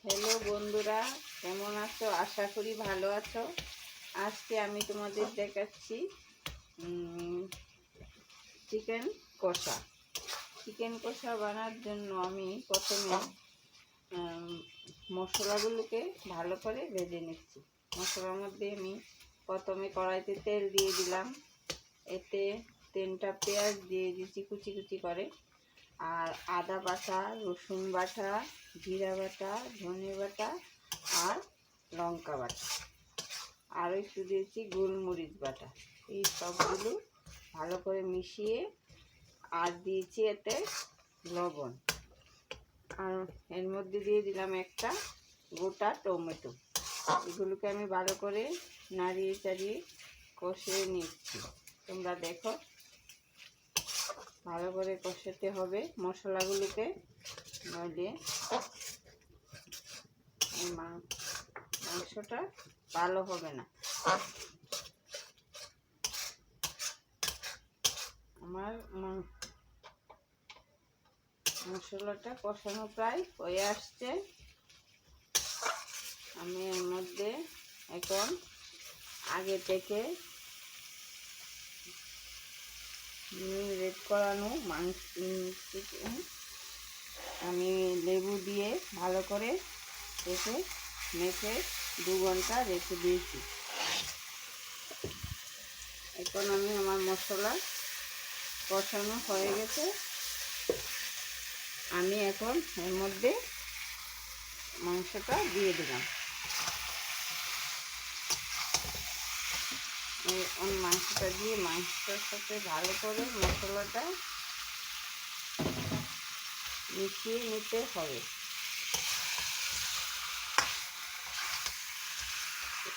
Hello বন্ধুরা, কেমন আছো? আশা করি ভালো আছো। আজকে আমি তোমাদের দেখাচ্ছি চিকেন কষা। চিকেন কষা বানার জন্য আমি প্রথমে মশলাগুলোকে ভালো করে ভেজে নিচ্ছি। মশলার মধ্যে আমি প্রথমে কড়াইতে তেল দিয়ে দিলাম। এতে 3টা পেঁয়াজ দিয়ে দিচ্ছি কুচি কুচি করে, আর আদা বাটা, রসুন বাটা, জিরা বাটা, ধনে বাটা আর লঙ্কা বাটা, আর একটু দিয়েছি গোলমরিচ বাটা। এই সবগুলো ভালো করে মিশিয়ে আর দিয়েছি এতে লবণ, আর এর মধ্যে দিয়ে দিলাম একটা গোটা টমেটো। এগুলোকে আমি ভালো করে নাড়িয়ে চাড়িয়ে কষিয়ে নিচ্ছি। তোমরা দেখো, ভালো করে কষাতে হবে মশলাগুলোকে, নইলে মাংসটা ভালো হবে না। আমার মশলাটা কষানো প্রায় হয়ে আসছে। আমি এর মধ্যে এখন আগে থেকে রেড করানো মাংস আমি লেবু দিয়ে ভালো করে মেখে 2 ঘন্টা রেখে দিয়েছি। এখন আমার মশলা কষানো হয়ে গেছে। আমি এখন এর মধ্যে মাংসটা দিয়ে দিলাম। মাংসটা দিয়ে মাংসটার সাথে ভালো করে মশলাটা মিশিয়ে নিতে হবে।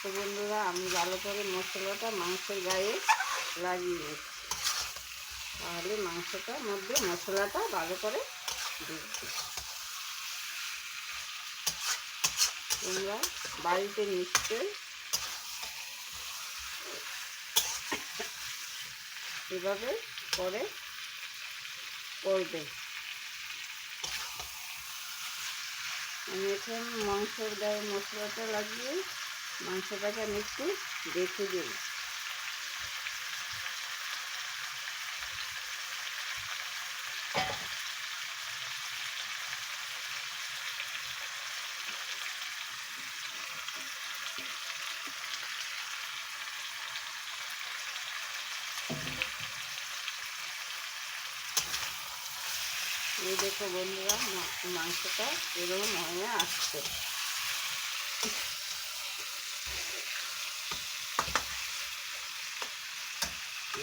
তো বন্ধুরা, আমি ভালো করে মশলাটা মাংসের গায়ে লাগিয়ে নিচ্ছি, তাহলে মাংসটার মধ্যে মশলাটা ভালো করে ঢুকবে। তোমরা বাড়িতে নিশ্চয়ই এভাবে করে করবে। আমি এখন মাংসের গায়ে মশলাটা লাগিয়ে মাংসটাকে আমি একটু রেখে দেব। এই দেখো বন্ধুরা, মাংসটা এরকম হয়ে আসছে।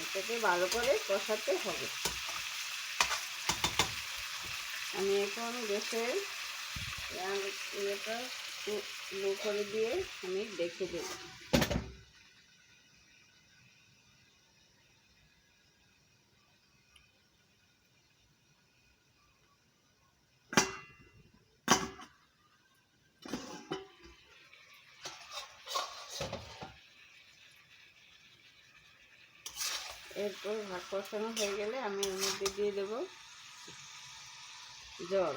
এটাকে ভালো করে কষাতে হবে। আমি এখন গ্যাসের ইয়েটা লো করে দিয়ে আমি দেখে দেব। এরপর ভাত কষানো হয়ে গেলে আমি এর মধ্যে দিয়ে দেব জল।